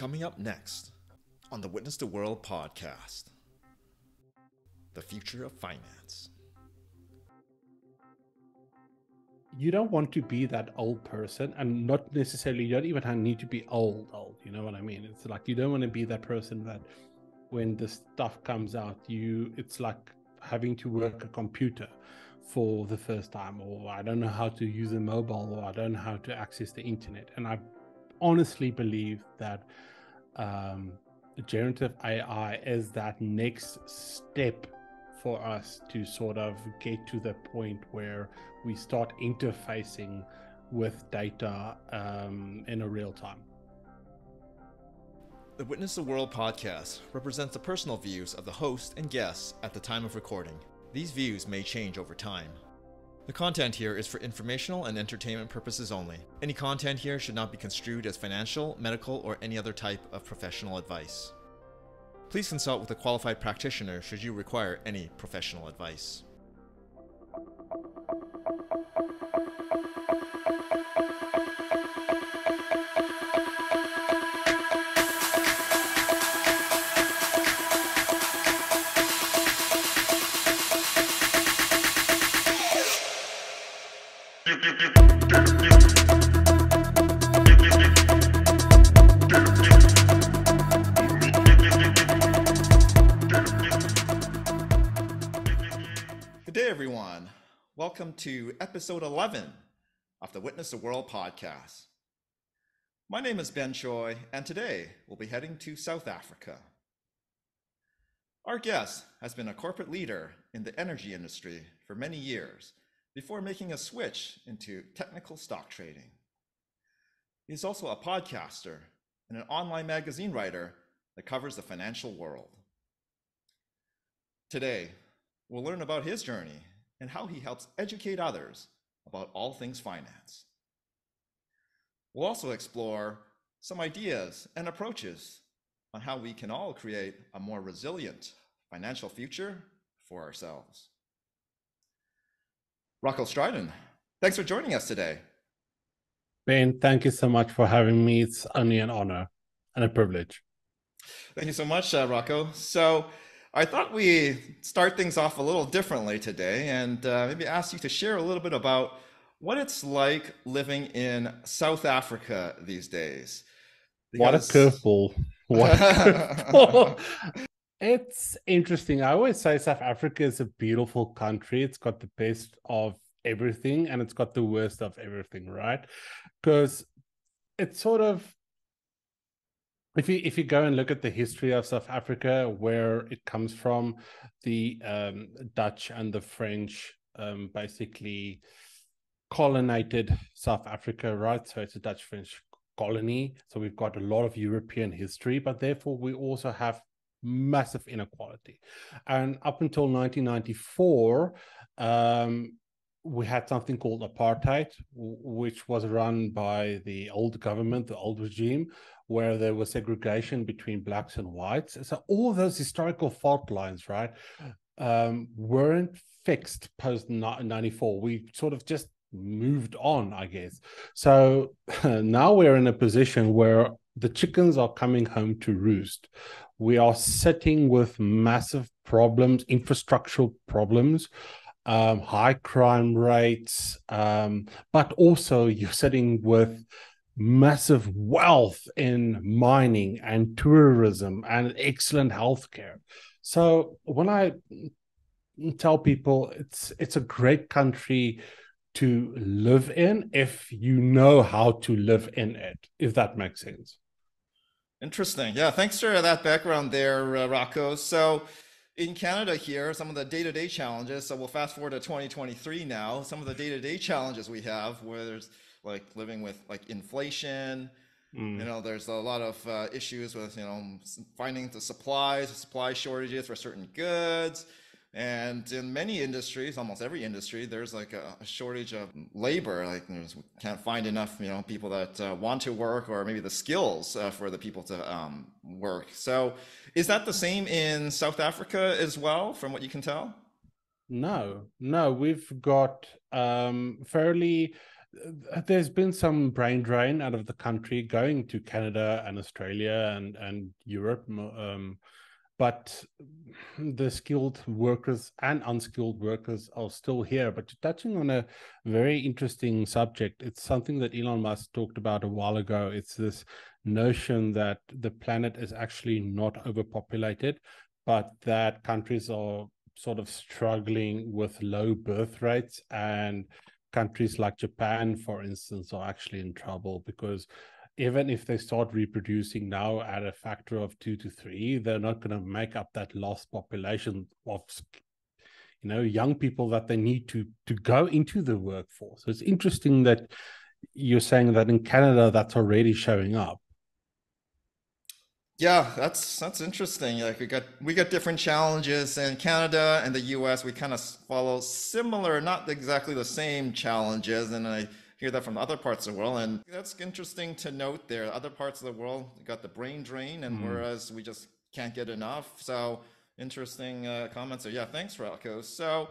Coming up next on the Witness the World podcast, the future of finance. You don't want to be that old person, and not necessarily, you don't even need to be old, you know what I mean? It's like, you don't want to be that person that when this stuff comes out, it's like having to work a computer for the first time, or I don't know how to use a mobile, or I don't know how to access the internet. And I honestly believe that generative AI is that next step for us to sort of get to the point where we start interfacing with data in a real time. The Witness the World podcast represents the personal views of the host and guests at the time of recording. These views may change over time. The content here is for informational and entertainment purposes only. Any content here should not be construed as financial, medical, or any other type of professional advice. Please consult with a qualified practitioner should you require any professional advice. Good day, everyone. Welcome to episode 11 of the Witness the World podcast. My name is Ben Choi, and today we'll be heading to South Africa. Our guest has been a corporate leader in the energy industry for many years before making a switch into technical stock trading. He's also a podcaster and an online magazine writer that covers the financial world. Today, we'll learn about his journey and how he helps educate others about all things finance. We'll also explore some ideas and approaches on how we can all create a more resilient financial future for ourselves. Rocco Strydom, thanks for joining us today. Ben, thank you so much for having me. It's only an honor and a privilege. Thank you so much, Rocco. So I thought we'd start things off a little differently today and maybe ask you to share a little bit about what it's like living in South Africa these days. What a curveball. What a curveball. It's interesting. I always say South Africa is a beautiful country. It's got the best of everything and it's got the worst of everything, right? Because it's sort of, if you go and look at the history of South Africa, where it comes from, the Dutch and the French basically colonized South Africa, right? So it's a Dutch-French colony. So we've got a lot of European history, but therefore we also have massive inequality. And up until 1994, we had something called apartheid, which was run by the old government, the old regime, where there was segregation between blacks and whites. So all those historical fault lines, right, weren't fixed post 94. We sort of just moved on, I guess. So now we're in a position where the chickens are coming home to roost. We are sitting with massive problems, infrastructural problems, high crime rates, but also you're sitting with massive wealth in mining and tourism and excellent healthcare. So when I tell people it's a great country to live in if you know how to live in it, if that makes sense. Interesting. Yeah, thanks for that background there, Rocco. So in Canada here, some of the day-to-day challenges, so we'll fast forward to 2023 now, some of the day-to-day challenges we have where there's like living with like inflation, there's a lot of issues with, finding the supply shortages for certain goods. And in many industries, almost every industry, there's like a shortage of labor. Like we can't find enough, people that want to work, or maybe the skills for the people to work. So is that the same in South Africa as well, from what you can tell? No, we've got fairly There's been some brain drain out of the country going to Canada and Australia and Europe. But the skilled workers and unskilled workers are still here. But touching on a very interesting subject, it's something that Elon Musk talked about a while ago. It's this notion that the planet is actually not overpopulated, but that countries are sort of struggling with low birth rates, and countries like Japan, for instance, are actually in trouble because even if they start reproducing now at a factor of 2 to 3, they're not going to make up that lost population of young people that they need to go into the workforce. So it's interesting that you're saying that in Canada that's already showing up. Yeah, that's interesting. Like we got different challenges in Canada and the US. We kind of follow similar, not exactly the same challenges, and I hear that from other parts of the world, and that's interesting to note there. Other parts of the world got the brain drain, and Mm. whereas we just can't get enough. So interesting comments there. Yeah, thanks, Rocco. So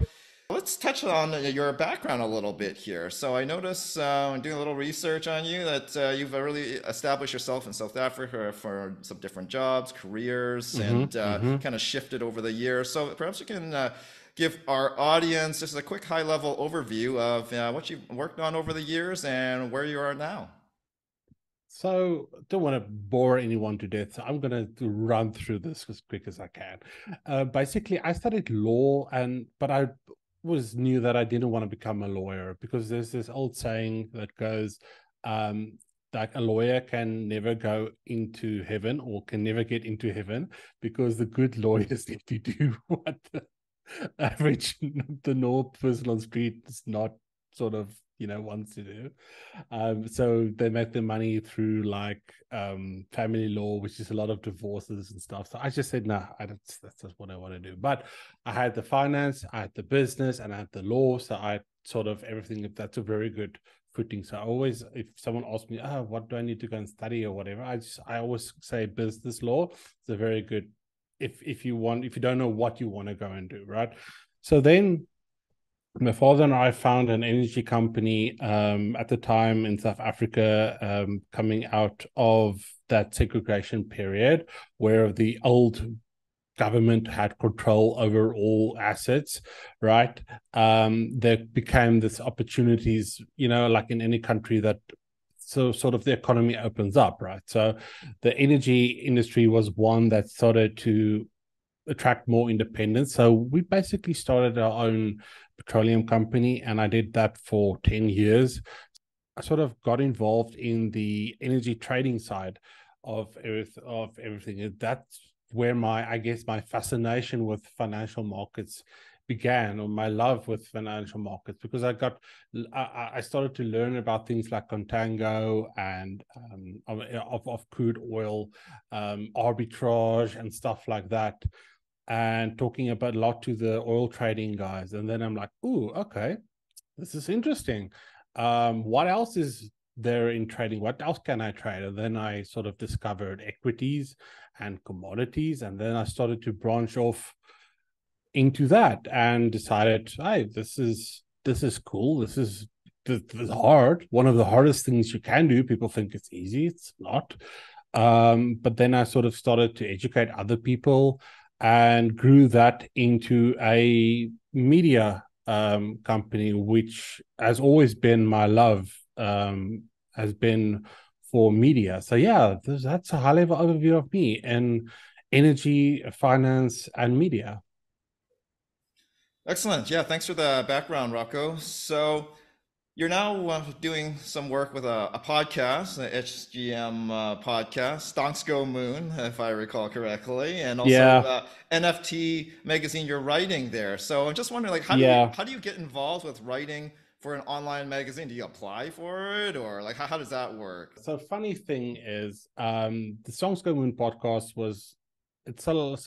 let's touch on your background a little bit here. So I notice when doing a little research on you that you've really established yourself in South Africa for some different jobs, careers, and kind of shifted over the years. So perhaps you can give our audience just a quick high-level overview of what you've worked on over the years and where you are now. So don't want to bore anyone to death. So I'm going to run through this as quick as I can. Basically, I studied law, but I was knew that I didn't want to become a lawyer because there's this old saying that goes, like a lawyer can never go into heaven or can never get into heaven because the good lawyers need to do what the average, the normal person on the street is not sort of wants to do. So they make their money through like family law, which is a lot of divorces and stuff. So I just said, no, that's just what I want to do. But I had the finance, I had the business, and I had the law. So I had sort of everything. That's a very good footing. So I always, if someone asks me, what do I need to go and study or whatever, I always say business law. It's a very good, if you don't know what you want to go and do, right? So then my father and I found an energy company at the time in South Africa, coming out of that segregation period where the old government had control over all assets, right? There became this opportunities, like in any country that so sort of the economy opens up, right? So the energy industry was one that started to attract more independence. So we basically started our own petroleum company, and I did that for 10 years. I sort of got involved in the energy trading side of everything. That's where I guess my fascination with financial markets began, or my love with financial markets, because I started to learn about things like contango and of crude oil, arbitrage and stuff like that, and talking about a lot to the oil trading guys. And then I'm like, ooh, okay, this is interesting. What else is there in trading? What else can I trade? And then I sort of discovered equities and commodities. And then I started to branch off into that and decided, hey, this is cool. This is hard. One of the hardest things you can do. People think it's easy. It's not. But then I sort of started to educate other people and grew that into a media company, which has always been my love, has been for media. So yeah, that's a high level overview of me and energy, finance, and media. Excellent. Yeah, thanks for the background, Rocco. So you're now doing some work with a podcast, the HGM podcast, Stonks Go Moon, if I recall correctly, and also Yeah, NFT Magazine. You're writing there, so I'm just wondering, like, yeah. how do you get involved with writing for an online magazine? Do you apply for it, or like how does that work? So funny thing is, the Songs Go Moon podcast was it's sort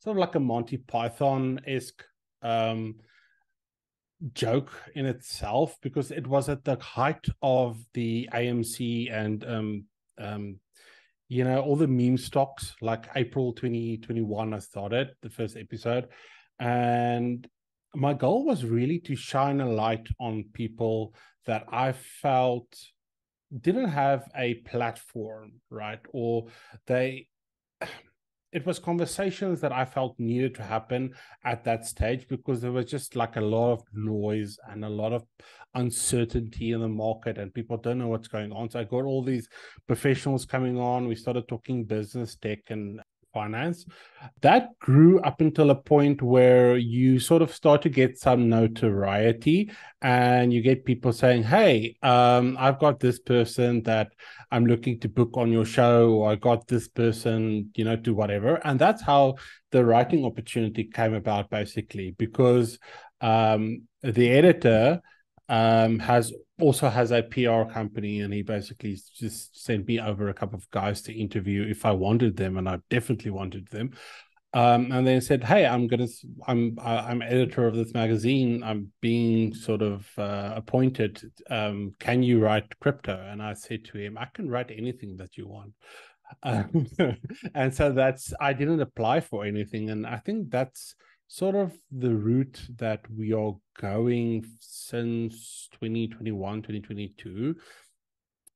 of like a Monty Python esque um joke in itself, because it was at the height of the AMC and all the meme stocks, like April 2021 I started the first episode, and my goal was really to shine a light on people that I felt didn't have a platform, right? Or they, it was conversations that I felt needed to happen at that stage, because there was just like a lot of noise and a lot of uncertainty in the market, and people don't know what's going on. So I got all these professionals coming on. We started talking business, tech, and finance. That grew up until a point where you sort of start to get some notoriety, and you get people saying, hey, I've got this person that I'm looking to book on your show, or I got this person, to whatever. And that's how the writing opportunity came about, basically, because the editor has also has a PR company, and he basically just sent me over a couple of guys to interview if I wanted them, and I definitely wanted them. And they said, "Hey, I'm editor of this magazine. I'm being sort of appointed. Can you write crypto?" And I said to him, "I can write anything that you want." Um, and so I didn't apply for anything, and I think that's sort of the route that we are going since 2021, 2022.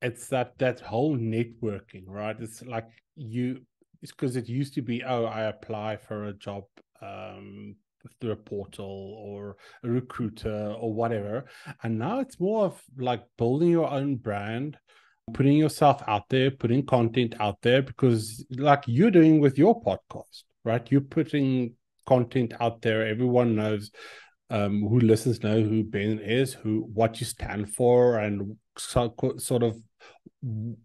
It's that whole networking, right? It's like it's because it used to be, oh, I apply for a job through a portal or a recruiter or whatever. And now it's more of like building your own brand, putting yourself out there, putting content out there, because like you're doing with your podcast, right? You're putting content out there. Everyone knows, who listens know who Ben is, what you stand for, and sort of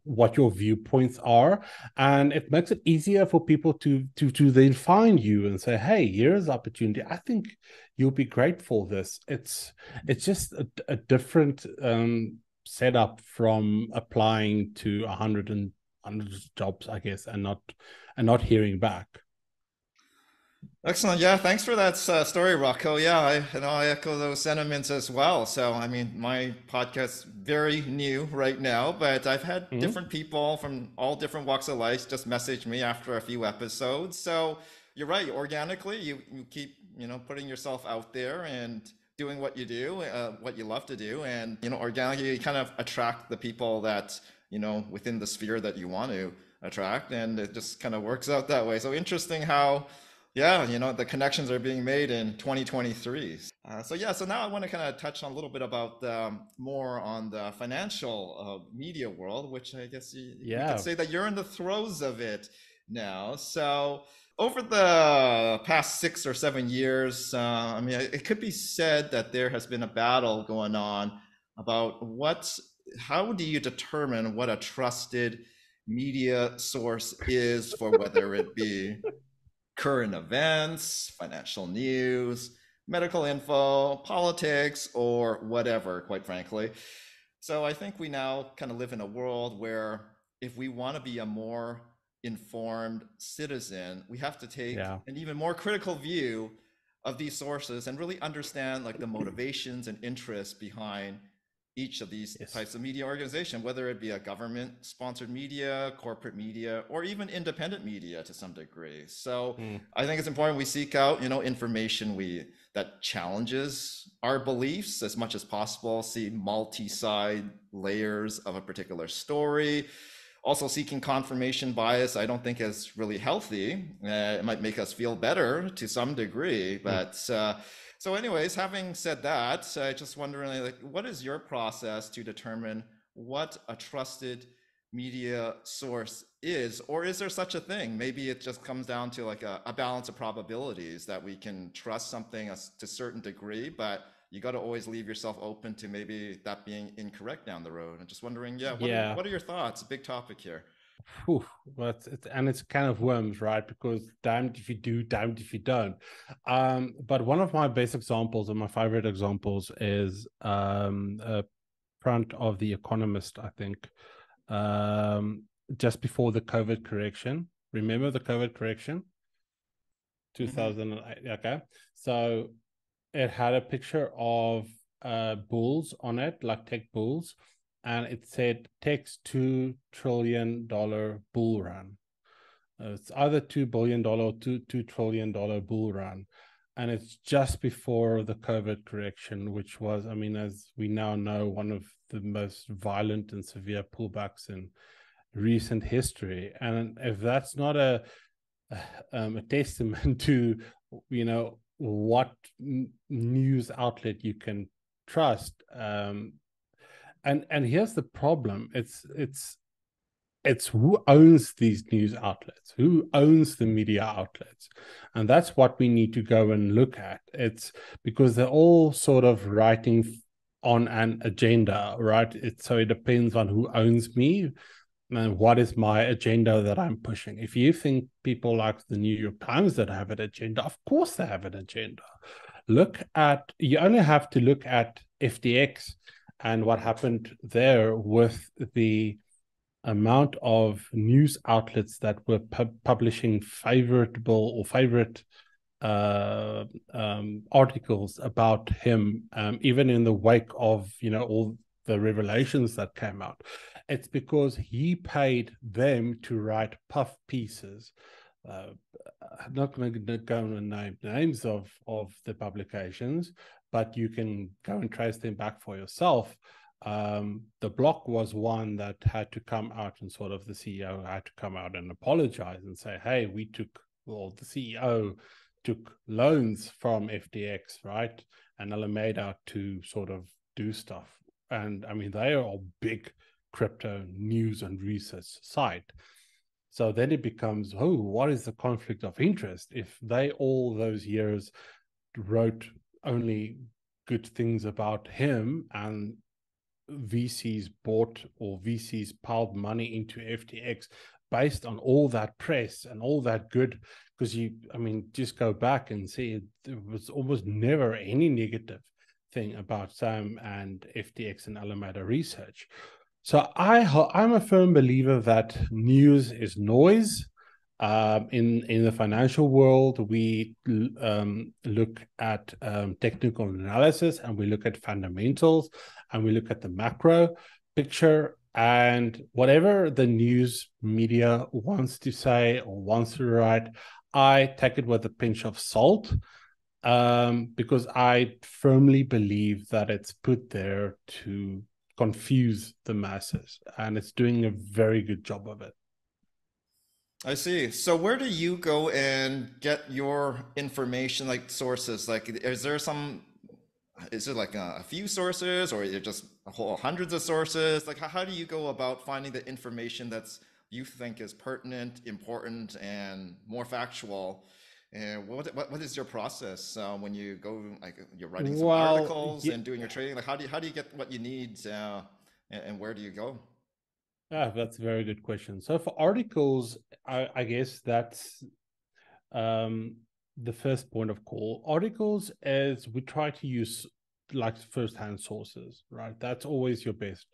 what your viewpoints are. And it makes it easier for people to then find you and say, hey, here's opportunity. I think you'll be great for this. It's just a different setup from applying to 100 jobs, I guess, and not hearing back. Excellent. Yeah, thanks for that story, Rocco. Yeah, I echo those sentiments as well. So, I mean, my podcast's very new right now, but I've had Mhm. different people from all different walks of life just message me after a few episodes. So, you're right. Organically, you keep, putting yourself out there and doing what you do, what you love to do, and organically, you kind of attract the people that within the sphere that you want to attract, and it just kind of works out that way. So interesting how. Yeah, the connections are being made in 2023. So yeah, so now I want to kind of touch on a little bit about more on the financial media world, which I guess we could Yeah. say that you're in the throes of it now. So over the past 6 or 7 years, I mean, it could be said that there has been a battle going on about how do you determine what a trusted media source is for whether it be current events, financial news, medical info, politics, or whatever, quite frankly. So I think we now kind of live in a world where if we want to be a more informed citizen, we have to take Yeah. an even more critical view of these sources and really understand like the motivations and interests behind each of these Yes. types of media organization, whether it be a government sponsored media, corporate media, or even independent media to some degree. So Mm. I think it's important we seek out, information that challenges our beliefs as much as possible, see multi-side layers of a particular story. Also, seeking confirmation bias, I don't think is really healthy. It might make us feel better to some degree, Mm. but so, anyways, having said that, just wondering, like, what is your process to determine what a trusted media source is, or is there such a thing? Maybe it just comes down to like a balance of probabilities that we can trust something to a certain degree, but you got to always leave yourself open to maybe that being incorrect down the road. I'm just wondering, yeah, Yeah. what are your thoughts? Big topic here. Whew, but it's kind of worms, right? Because damned if you do, damned if you don't. But one of my best examples and my favorite examples is a front of The Economist, I think, just before the COVID correction. Remember the COVID correction? Hmm. 2008. Okay. So it had a picture of bulls on it, like tech bulls, and it said tech's $2 trillion bull run. It's either $2 billion or $2 trillion bull run. and it's just before the COVID correction, which was, I mean, as we now know, one of the most violent and severe pullbacks in recent history. And if that's not a testament to, you know, what news outlet you can trust, and here's the problem: it's who owns these news outlets, who owns the media outlets, and that's what we need to go and look at. It's because they're all sort of writing on an agenda, right? So it depends on who owns me and what is my agenda that I'm pushing. If you think people like the New York Times that have an agenda, of course they have an agenda. You only have to look at FTX and what happened there with the amount of news outlets that were publishing favorite articles about him, even in the wake of, you know, all the revelations that came out. It's because he paid them to write puff pieces. I'm not going to go and name names of the publications, but you can go and trace them back for yourself. The block was one that had to come out, and sort of the CEO had to come out and apologize and say, hey, the CEO took loans from FTX, right? And Alameda to sort of do stuff. And I mean, they are a big crypto news and research site. So then it becomes, oh, what is the conflict of interest? If they all those years wrote only good things about him, and VCs bought, or VCs piled money into FTX based on all that press and all that good, because just go back and see there was almost never any negative thing about Sam and FTX and Alameda Research. So I'm a firm believer that news is noise. In the financial world, we look at technical analysis, and we look at fundamentals, and we look at the macro picture, and whatever the news media wants to say or wants to write, I take it with a pinch of salt, because I firmly believe that it's put there to confuse the masses, and it's doing a very good job of it. I see. So where do you go and get your information, like sources? Like, is it like a few sources, or is it just a whole hundreds of sources? Like, how do you go about finding the information that's you think is pertinent, important, and more factual? And what is your process when you go, like you're writing some Well, articles yeah, and doing your trading? Like, how do you get what you need, and where do you go? that's a very good question. So for articles, I guess that's um, the first point of call. Articles, as we try to use like first-hand sources, right? That's always your best,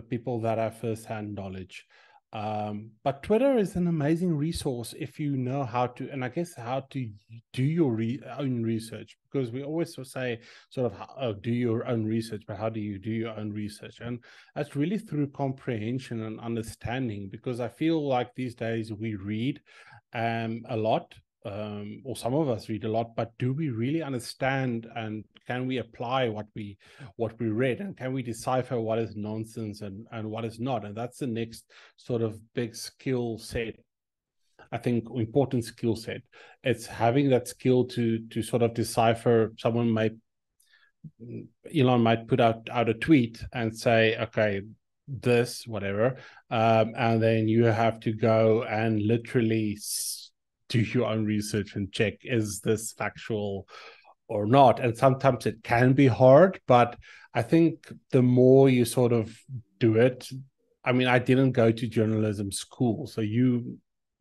people that have first-hand knowledge. But Twitter is an amazing resource if you know how to, and I guess how to do your own research, because we always say sort of do your own research, but how do you do your own research? And that's really through comprehension and understanding, because I feel like these days we read a lot, or some of us read a lot, but do we really understand, and can we apply what we read, and can we decipher what is nonsense and what is not? And that's the next sort of big skill set, I think, important skill set. It's having that skill to sort of decipher. Elon might put out a tweet and say, okay, this whatever, and then you have to go and literally do your own research and check, is this factual or not? And sometimes it can be hard, but I think the more you sort of do it, I mean, I didn't go to journalism school, so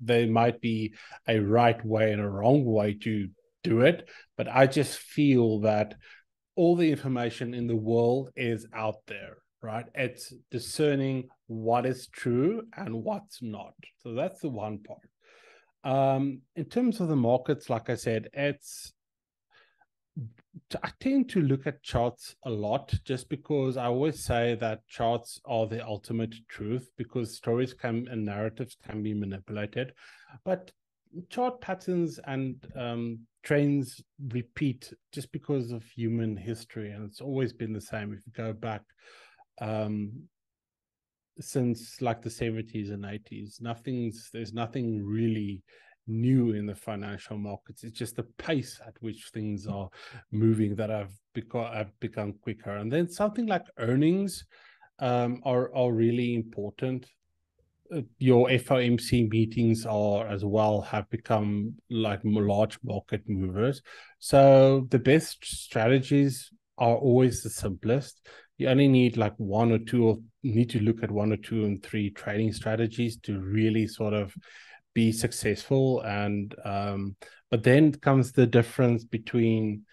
there might be a right way and a wrong way to do it, but I just feel that all the information in the world is out there, right? It's discerning what is true and what's not. So that's the one part. In terms of the markets, like I said, I tend to look at charts a lot, just because I always say that charts are the ultimate truth, because stories and narratives can be manipulated. But chart patterns and trends repeat just because of human history, and it's always been the same. If you go back um, since like the 70s and 80s, there's nothing really new in the financial markets. It's just the pace at which things are moving that have become quicker. And then something like earnings are really important. Your FOMC meetings are as well have become like large market movers. So the best strategies are always the simplest. You only need like one or two, or need to look at one or two and three trading strategies to really sort of be successful. And but then comes the difference between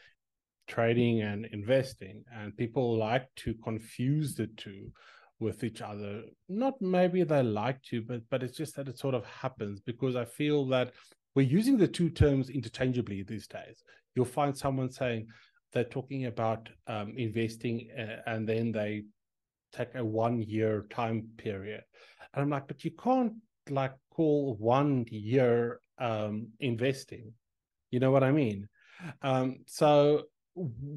trading and investing, and people like to confuse the two with each other. Not maybe they like to, but it's just that it sort of happens, because I feel that we're using the two terms interchangeably these days. You'll find someone saying they're talking about investing, and then they take a 1 year time period, and I'm like, but you can't like call 1 year investing. You know what I mean? So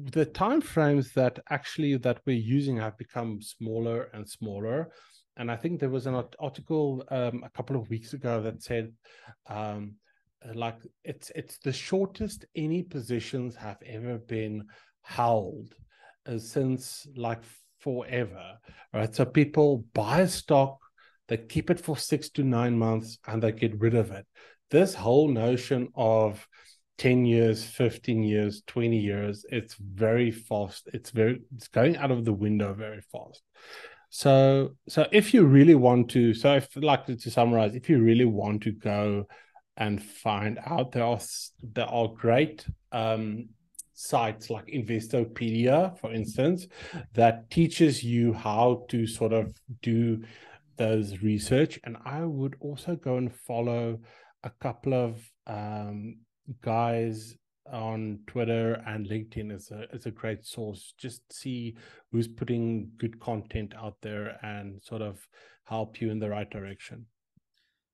the time frames that actually that we're using have become smaller and smaller. And I think there was an article a couple of weeks ago that said um, like it's the shortest any positions have ever been held since like forever, right? So people buy a stock, they keep it for 6 to 9 months, and they get rid of it. This whole notion of 10 years, 15 years, 20 years, it's very fast. It's going out of the window very fast. So if you really want to, so if like to summarize, if you really want to go and find out, there are great sites like Investopedia, for instance, that teaches you how to sort of do those research. And I would also go and follow a couple of guys on Twitter and LinkedIn is a great source. Just see who's putting good content out there and sort of help you in the right direction.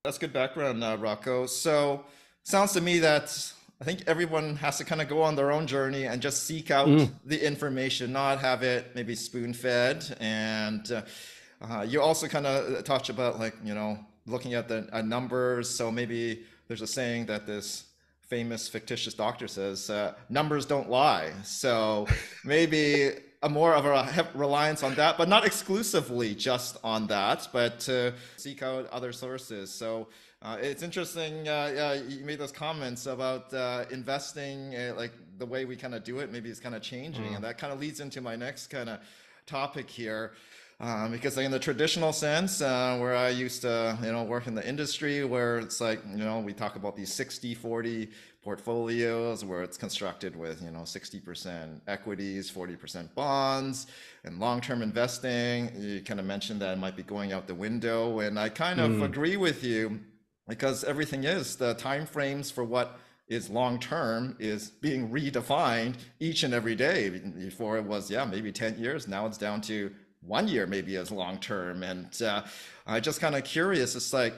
That's good background, Rocco. So sounds to me that I think everyone has to kind of go on their own journey and just seek out Mm, the information, not have it maybe spoon-fed. And you also kind of touch about like, looking at the numbers. So maybe there's a saying that this famous fictitious doctor says, numbers don't lie. So maybe a more of a reliance on that, but not exclusively just on that, but to seek out other sources. So it's interesting. You made those comments about investing, like the way we kind of do it. Maybe it's kind of changing, and mm, that kind of leads into my next kind of topic here. Because like in the traditional sense, where I used to, work in the industry, where it's like, we talk about these 60-40 portfolios where it's constructed with, 60% equities, 40% bonds, and long-term investing. You kind of mentioned that it might be going out the window, and I kind of mm, agree with you because everything is the time frames for what is long term is being redefined each and every day. Before it was, yeah, maybe 10 years. Now it's down to 1 year maybe as long term. And I just kind of curious. It's like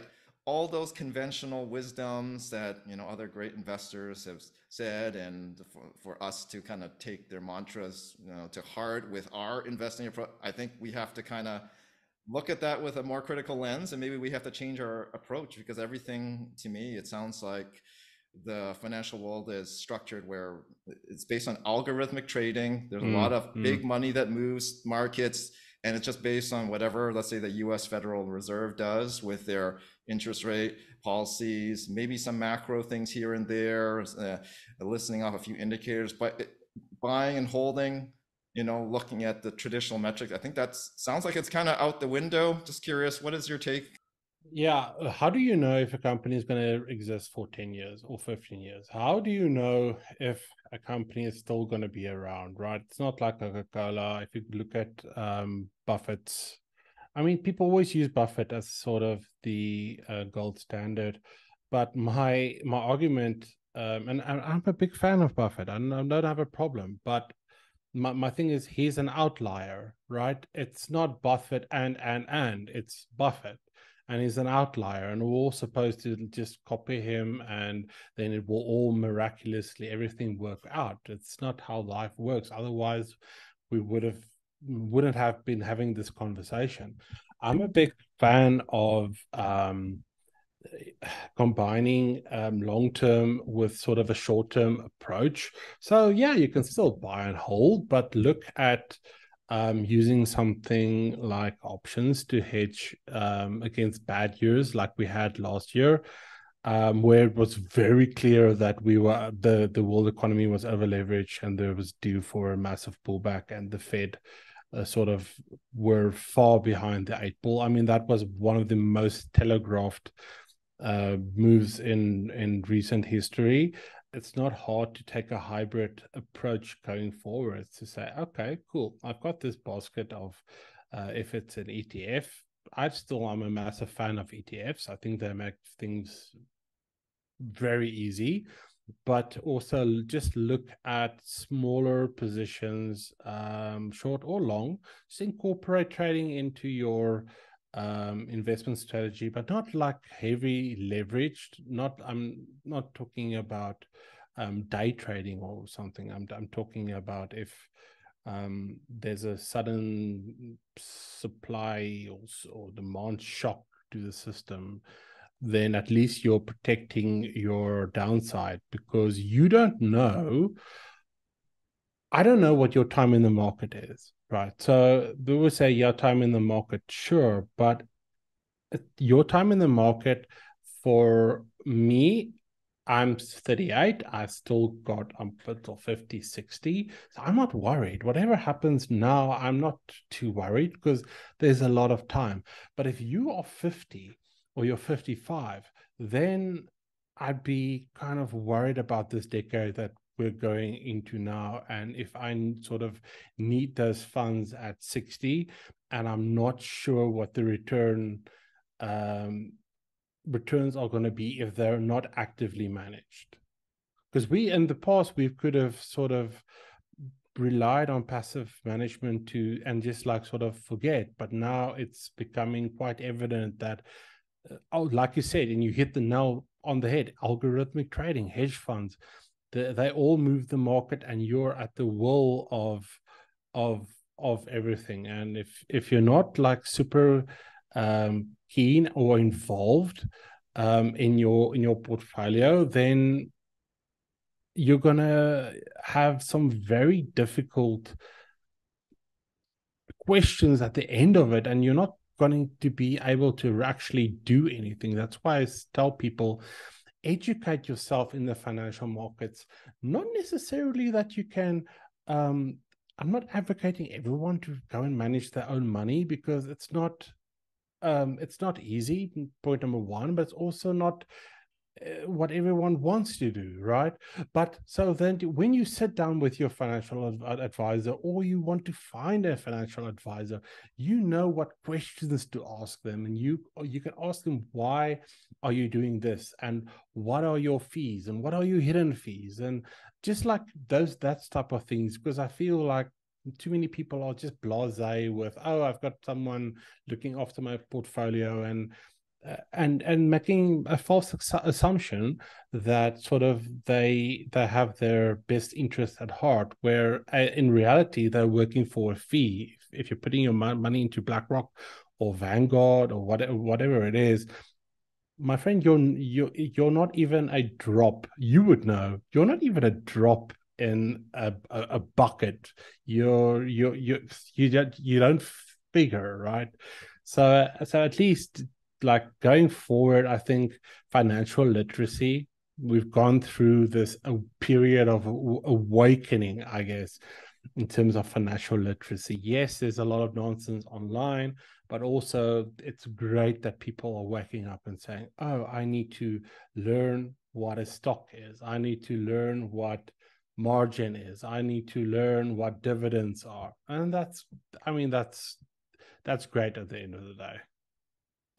all those conventional wisdoms that other great investors have said, and for us to kind of take their mantras to heart with our investing approach. I think we have to kind of look at that with a more critical lens, and maybe we have to change our approach, because everything to me it sounds like the financial world is structured where it's based on algorithmic trading. There's a lot mm, of big mm, money that moves markets, and it's just based on whatever, let's say, the US Federal Reserve does with their interest rate policies, maybe some macro things here and there, listening off a few indicators, but buying and holding, looking at the traditional metrics, I think that sounds like it's kind of out the window. Just curious, what is your take? yeah. How do you know if a company is going to exist for 10 years or 15 years? How do you know if a company is still going to be around, right? It's not like Coca-Cola. If you look at Buffett's, I mean, people always use Buffett as sort of the gold standard. But my argument, and I'm a big fan of Buffett. I don't have a problem. But my thing is, he's an outlier, right? It's not Buffett and it's Buffett. and he's an outlier, and we're all supposed to just copy him, and then it will all miraculously everything work out. It's not how life works. Otherwise, we wouldn't have been having this conversation. I'm a big fan of combining long term with sort of a short term approach. So, yeah, you can still buy and hold, but look at using something like options to hedge against bad years like we had last year. Where it was very clear that the world economy was over leveraged and there was due for a massive pullback, and the Fed sort of were far behind the eight ball. I mean, that was one of the most telegraphed moves in recent history. It's not hard to take a hybrid approach going forward to say, okay, cool, I've got this basket of, if it's an ETF, I'm a massive fan of ETFs. I think they make things very easy, but also just look at smaller positions, short or long. Just incorporate trading into your investment strategy, but not like heavy leveraged. I'm not talking about day trading or something. I'm talking about if there's a sudden supply or demand shock to the system, then at least you're protecting your downside, because you don't know. I don't know what your time in the market is, right? So they will say, yeah, time in the market, sure. But your time in the market, for me, I'm 38. I still got until 50, 60. So I'm not worried. Whatever happens now, I'm not too worried because there's a lot of time. But if you are 50 or you're 55, then I'd be kind of worried about this decade that we're going into now. And if I sort of need those funds at 60 and I'm not sure what the returns are going to be if they're not actively managed. Because we in the past we could have sort of relied on passive management to and just like sort of forget, but now it's becoming quite evident that oh, like you said, and you hit the nail on the head, algorithmic trading, hedge funds, they all move the market, and you're at the will of of everything. And if you're not like super keen or involved in your portfolio, then you're gonna have some very difficult questions at the end of it, and you're not going to be able to actually do anything. That's why I tell people, educate yourself in the financial markets. Not necessarily that you can I'm not advocating everyone to go and manage their own money, because it's not easy, point number one, but it's also not what everyone wants to do, right? But so then when you sit down with your financial advisor, or you want to find a financial advisor, you know what questions to ask them, and you can ask them, why are you doing this, and what are your fees, and what are your hidden fees, and just like that type of things. Because I feel like too many people are just blasé with, oh, I've got someone looking after my portfolio, and making a false assumption that sort of they have their best interest at heart, where in reality they're working for a fee. If you're putting your money into BlackRock or Vanguard or whatever it is, my friend, you're not even a drop. You would know you're not even a drop in a bucket. You don't figure, right? So at least, like, going forward, I think financial literacy, we've gone through this a period of awakening, I guess, in terms of financial literacy. Yes, there's a lot of nonsense online, but also it's great that people are waking up and saying, oh, I need to learn what a stock is. I need to learn what margin is. I need to learn what dividends are. And that's great at the end of the day.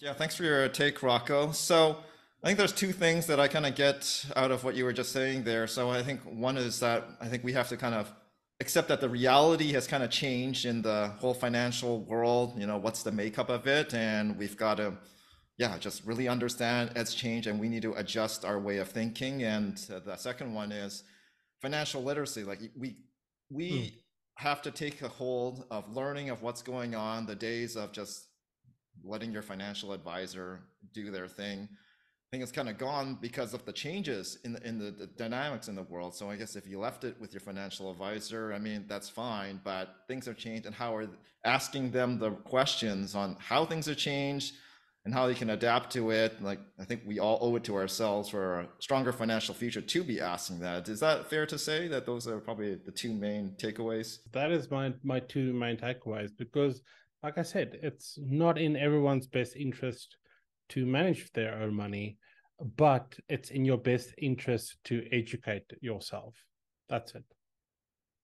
Yeah, thanks for your take, Rocco. So I think there's two things that I kind of get out of what you were just saying there. So I think one is that I think we have to kind of accept that the reality has kind of changed in the whole financial world. You know, what's the makeup of it? And we've got to, yeah, just really understand it's changed and we need to adjust our way of thinking. And the second one is financial literacy. Like Mm. we have to take a hold of learning of what's going on. The days of just letting your financial advisor do their thing, I think it's kind of gone because of the changes in the dynamics in the world. So I guess if you left it with your financial advisor, I mean, that's fine, but things have changed, and how are asking them the questions on how things have changed and how they can adapt to it. Like, I think we all owe it to ourselves for a stronger financial future to be asking that. Is that fair to say that those are probably the two main takeaways? That is my two main takeaways, because like I said, it's not in everyone's best interest to manage their own money, but it's in your best interest to educate yourself. That's it.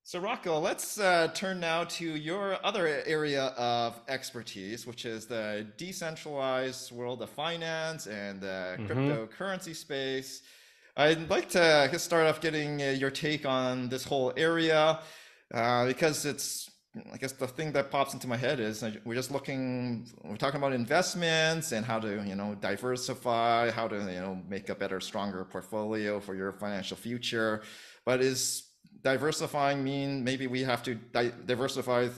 So Rocco, let's turn now to your other area of expertise, which is the decentralized world of finance and the Mm-hmm. cryptocurrency space. I'd like to I guess, start off getting your take on this whole area because it's, I guess the thing that pops into my head is we're talking about investments and how to, diversify, how to, make a better, stronger portfolio for your financial future. But is diversifying mean maybe we have to diversify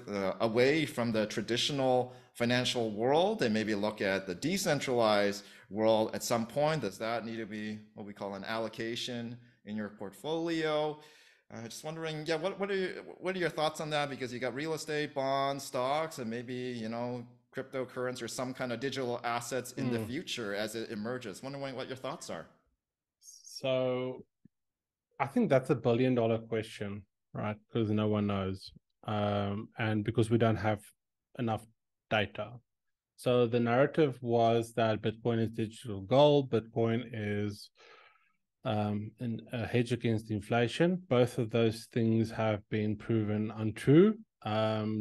away from the traditional financial world and maybe look at the decentralized world at some point? Does that need to be what we call an allocation in your portfolio? Just wondering, yeah, what are your thoughts on that? Because you got real estate, bonds, stocks, and maybe, cryptocurrency or some kind of digital assets in the Mm. future as it emerges. Wondering what your thoughts are. So I think that's $1 billion question, right? Because no one knows, and because we don't have enough data. So the narrative was that Bitcoin is digital gold. Bitcoin is a hedge against inflation. Both of those things have been proven untrue.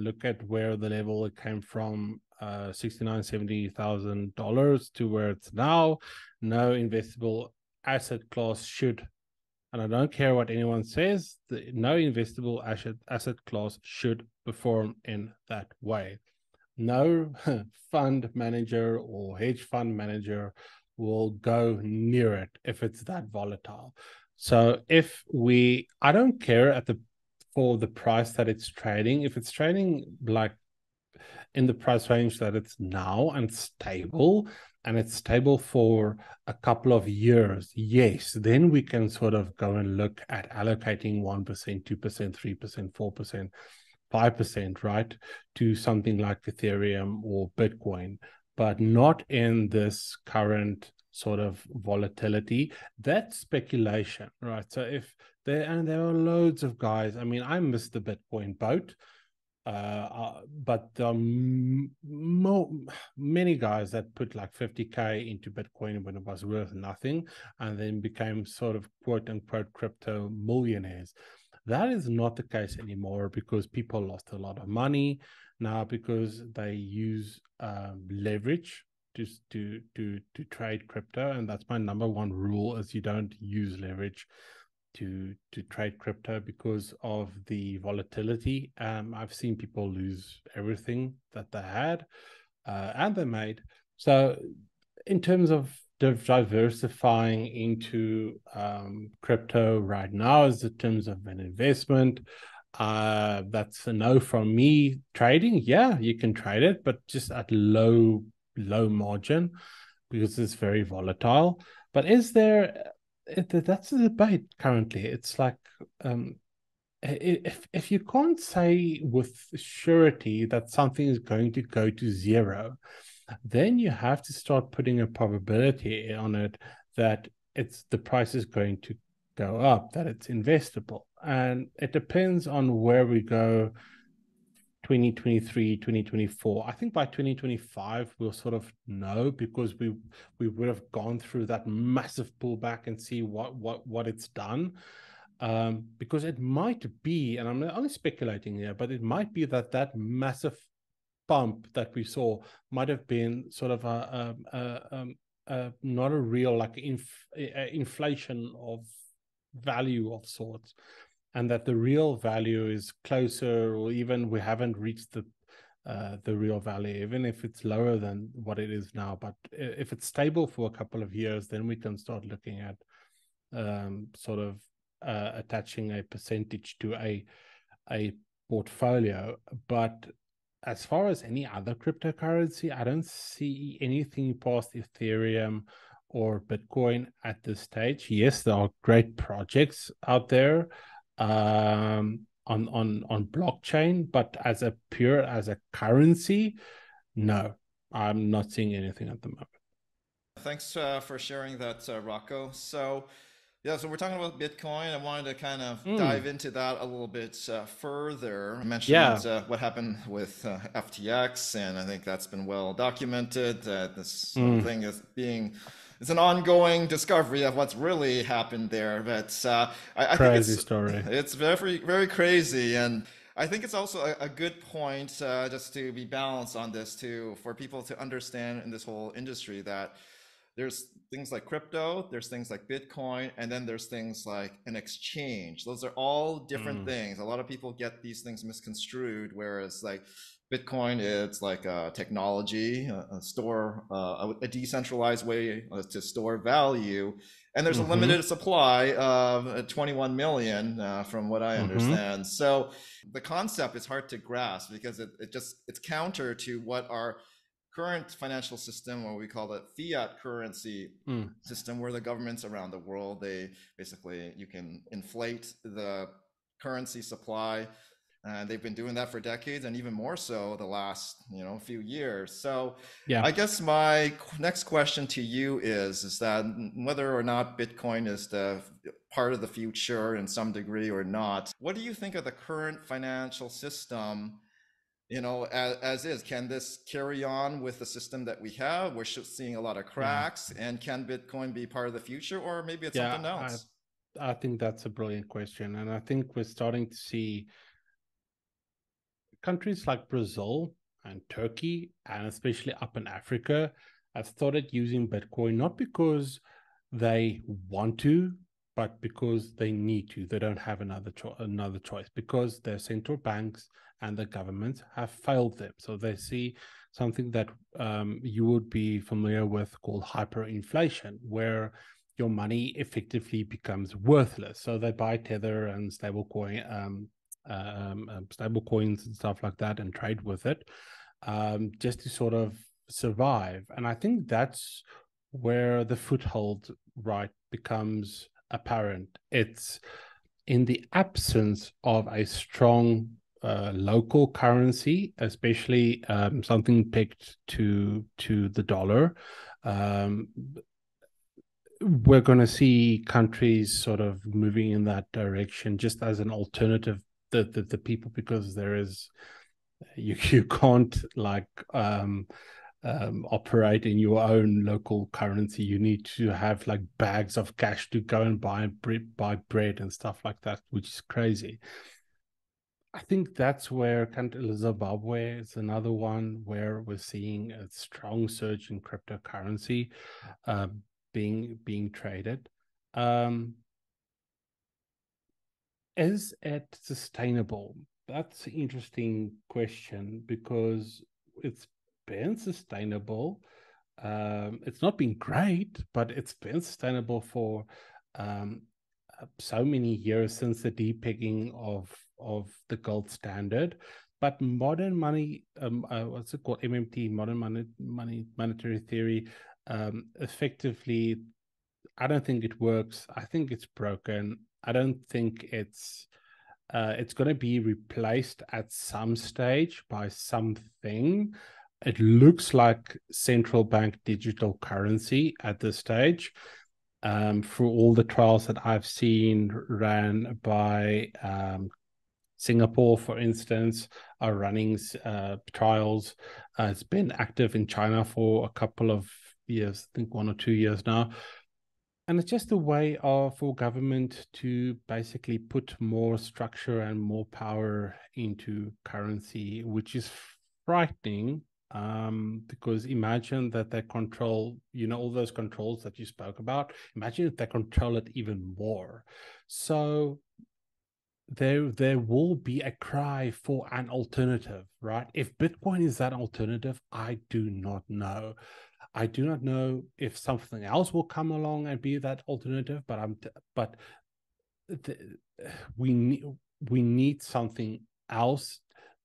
Look at where the level it came from, $69,000-$70,000 to where it's now. No investable asset class should, and I don't care what anyone says, no investable asset class should perform in that way. No fund manager or hedge fund manager will go near it if it's that volatile. So I don't care for the price that it's trading. If it's trading like in the price range that it's now and it's stable for a couple of years, yes, then we can sort of go and look at allocating 1%, 2%, 3%, 4%, 5%, right, to something like Ethereum or Bitcoin, but not in this current sort of volatility. That's speculation, right? So there are loads of guys. I mean, I missed the Bitcoin boat. But many guys that put like 50K into Bitcoin when it was worth nothing and then became sort of quote unquote crypto millionaires. That is not the case anymore because people lost a lot of money now because they use leverage to trade crypto, and that's my number one rule: is you don't use leverage to trade crypto because of the volatility. I've seen people lose everything that they had and they made. So in terms of diversifying into crypto right now, as in terms of an investment, that's a no from me. Trading, yeah, you can trade it, but just at low margin because it's very volatile. But is there that's a debate currently. It's like if you can't say with surety that something is going to go to zero, then you have to start putting a probability on it that the price is going to go up, that it's investable. And it depends on where we go 2023, 2024. I think by 2025 we'll sort of know, because we would have gone through that massive pullback and see what it's done. Because it might be, and I'm only speculating here, but it might be that massive bump that we saw might have been sort of not a real like inflation of value of sorts, and that the real value is closer, or even we haven't reached the real value, even if it's lower than what it is now. But if it's stable for a couple of years, then we can start looking at sort of attaching a percentage to a portfolio. But as far as any other cryptocurrency, I don't see anything past Ethereum or Bitcoin at this stage. Yes, there are great projects out there on blockchain, but as a currency, no, I'm not seeing anything at the moment. Thanks for sharing that, Rocco. So, yeah, so we're talking about Bitcoin. I wanted to kind of dive into that a little bit further. I mentioned Yeah. what happened with FTX, and I think that's been well documented. This whole Mm. thing is being it's an ongoing discovery of what's really happened there. But I think Crazy story. it's very very crazy, and I think it's also a good point just to be balanced on this too, for people to understand in this whole industry that there's things like crypto, there's things like Bitcoin, and then there's things like an exchange. Those are all different things. A lot of people get these things misconstrued, whereas like Bitcoin, it's like a technology, a decentralized way to store value. And there's a Mm-hmm. limited supply of 21 million, from what I Mm-hmm. understand. So the concept is hard to grasp because it's counter to what our current financial system, or we call it fiat currency Mm. system, where the governments around the world, they basically, you can inflate the currency supply, and they've been doing that for decades, and even more so the last few years. So Yeah. I guess my next question to you is that whether or not Bitcoin is the part of the future in some degree or not, what do you think of the current financial system, as is? Can this carry on with the system that we have? We're seeing a lot of Yeah. cracks, and can Bitcoin be part of the future, or maybe it's Yeah. something I else? I think that's a brilliant question. And I think we're starting to see countries like Brazil and Turkey, and especially up in Africa, have started using Bitcoin not because they want to, but because they need to. They don't have another choice, because their central banks and the governments have failed them. So they see something that you would be familiar with called hyperinflation, where your money effectively becomes worthless. So they buy Tether and stable coins and stuff like that and trade with it, just to sort of survive. And I think that's where the foothold right becomes apparent. It's in the absence of a strong local currency, especially something pegged to the dollar. Um, we're going to see countries sort of moving in that direction, just as an alternative. The people, because there is you can't like operate in your own local currency. You need to have like bags of cash to go and buy bread and stuff like that, which is crazy. I think that's where Zimbabwe is another one where we're seeing a strong surge in cryptocurrency uh, being traded. Um, is it sustainable? That's an interesting question, because it's been sustainable. It's not been great, but it's been sustainable for um, so many years, since the depegging of the gold standard. But modern money, what's it called? MMT, modern monetary theory, effectively, I don't think it works. I think it's broken. I don't think it's going to be replaced at some stage by something. It looks like central bank digital currency at this stage. Through all the trials that I've seen ran by Singapore, for instance, are running trials. It's been active in China for a couple of years, I think 1 or 2 years now. And it's just a way for government to basically put more structure and more power into currency, which is frightening. Because imagine that they control, all those controls that you spoke about. Imagine if they control it even more. So there will be a cry for an alternative, right? If Bitcoin is that alternative, I do not know. I do not know if something else will come along and be that alternative, but but the, we need we need something else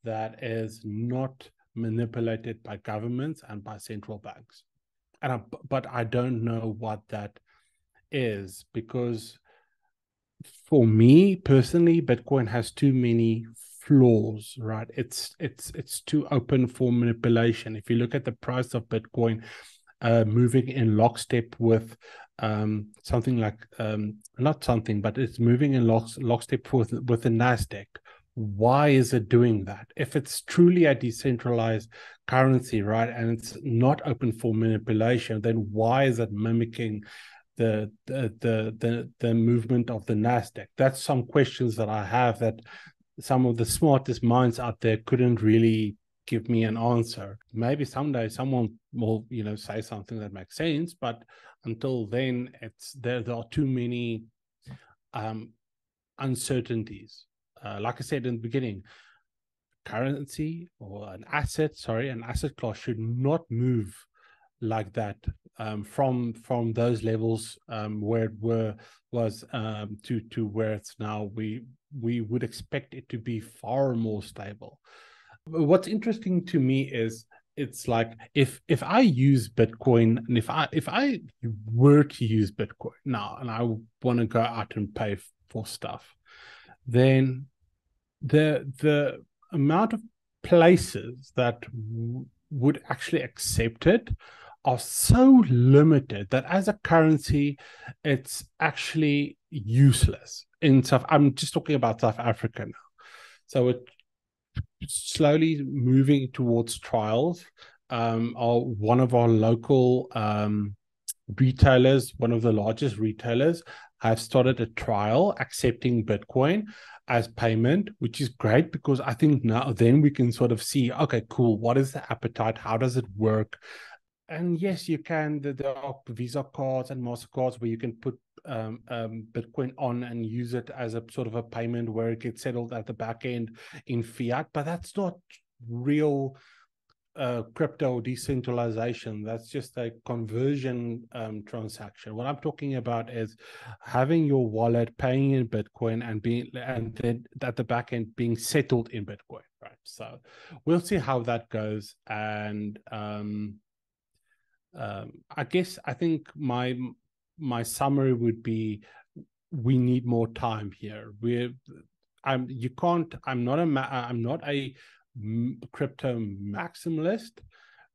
that is not manipulated by governments and by central banks. But I don't know what that is, because for me personally, Bitcoin has too many flaws, right? It's too open for manipulation. If you look at the price of Bitcoin moving in lockstep with something like not something, but it's moving in lockstep with the Nasdaq. Why is it doing that? If it's truly a decentralized currency, right, and it's not open for manipulation, then why is it mimicking the movement of the Nasdaq? That's some questions that I have that some of the smartest minds out there couldn't really give me an answer. Maybe someday someone will, say something that makes sense, but until then, there are too many uncertainties. Like I said in the beginning, currency or an asset class should not move like that from those levels where it was to where it's now. We would expect it to be far more stable. What's interesting to me is it's like if I use Bitcoin, and if I were to use Bitcoin now and I want to go out and pay for stuff, then the amount of places that would actually accept it are so limited that as a currency, it's actually useless in South. I'm just talking about South Africa now. So it's slowly moving towards trials. One of our local retailers, one of the largest retailers, have started a trial accepting Bitcoin as payment, which is great because I think now then we can sort of see, okay, cool, what is the appetite? How does it work? And yes, you can. There are Visa cards and Mastercards where you can put Bitcoin on and use it as a sort of a payment where it gets settled at the back end in fiat. But that's not real crypto decentralization. That's just a conversion transaction. What I'm talking about is having your wallet paying in Bitcoin and then at the back end being settled in Bitcoin, right? So we'll see how that goes. And I think my summary would be we need more time here. I'm not a crypto maximalist,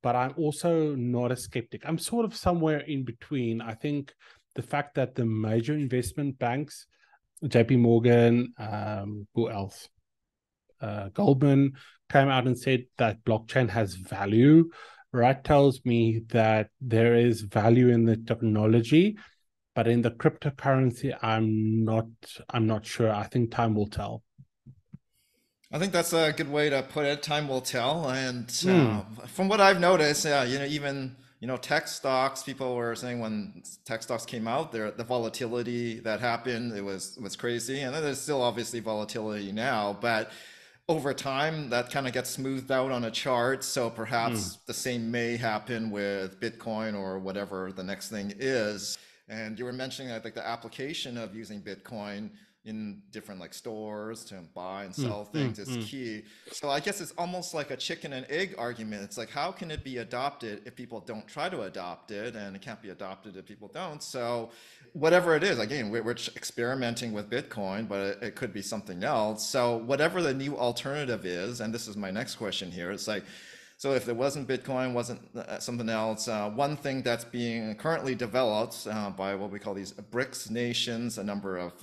but I'm also not a skeptic. I'm sort of somewhere in between. I think the fact that the major investment banks, JP Morgan, who else? Goldman came out and said that blockchain has value, right? Tells me that there is value in the technology, but in the cryptocurrency, I'm not sure. I think time will tell. I think that's a good way to put it. Time will tell. And Hmm. from what I've noticed, even tech stocks. People were saying when tech stocks came out, the volatility that happened, it was crazy. And then there's still obviously volatility now, but over time that kind of gets smoothed out on a chart. So Hmm. perhaps the same may happen with Bitcoin or whatever the next thing is. And you were mentioning, I think, the application of using Bitcoin in different like stores to buy and Hmm. sell Hmm. things is Hmm. key. So I guess it's almost like a chicken and egg argument. It's like, how can it be adopted if people don't try to adopt it? And it can't be adopted if people don't. So whatever it is, again, we're experimenting with Bitcoin, but it could be something else. So whatever the new alternative is, and this is my next question here, it's like, so if there wasn't Bitcoin, wasn't something else, one thing that's being currently developed by what we call these BRICS nations, a number of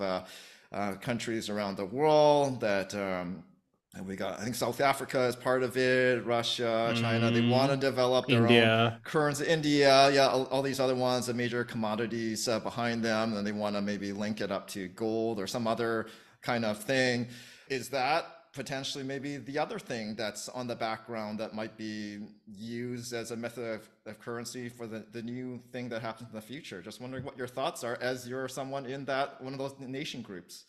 countries around the world that and we got, I think South Africa is part of it, Russia, China. They want to Hmm. develop their own India. currency. India, yeah, all these other ones, the major commodities behind them, and they want to maybe link it up to gold or some other kind of thing. Is that potentially maybe the other thing that's on the background that might be used as a method of currency for the new thing that happens in the future? Just wondering what your thoughts are as you're someone in that one of those nation groups.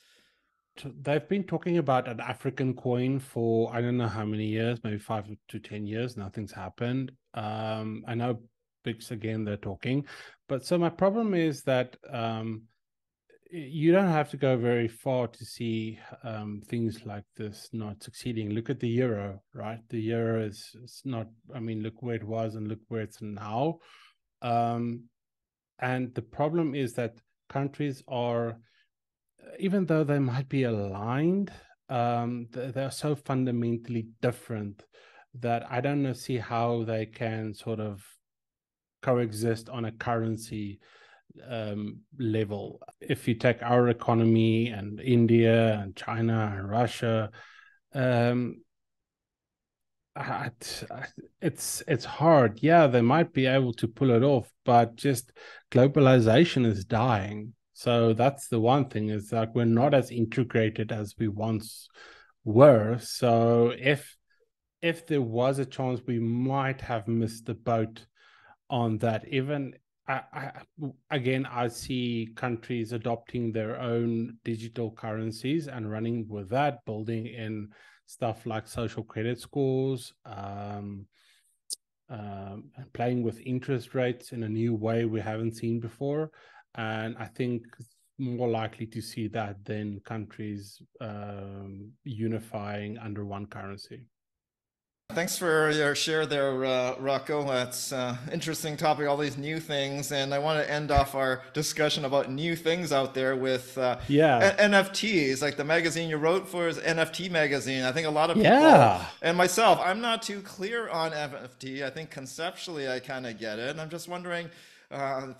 they've been talking about an African coin for I don't know how many years, maybe 5 to 10 years. Nothing's happened. I know BRICS again they're talking, but so my problem is that you don't have to go very far to see things like this not succeeding. Look at the euro, right? The euro is it's not. I mean, look where it was and look where it's now. Um, and the problem is that countries are, even though they might be aligned, they're so fundamentally different that I don't see how they can sort of coexist on a currency level. If you take our economy and India and China and Russia, um, it's hard. Yeah, they might be able to pull it off, but just globalization is dying. So that's the one thing, is that we're not as integrated as we once were. So if there was a chance, we might have missed the boat on that. Even again, I see countries adopting their own digital currencies and running with that, building in stuff like social credit scores, playing with interest rates in a new way we haven't seen before. And I think more likely to see that than countries unifying under one currency. Thanks for your share there, Rocco. That's interesting topic, all these new things. And I want to end off our discussion about new things out there with Yeah. NFTs. Like the magazine you wrote for is NFT Magazine. I think a lot of people, Yeah. and myself, I'm not too clear on NFT. I think conceptually I kind of get it. And I'm just wondering, uh,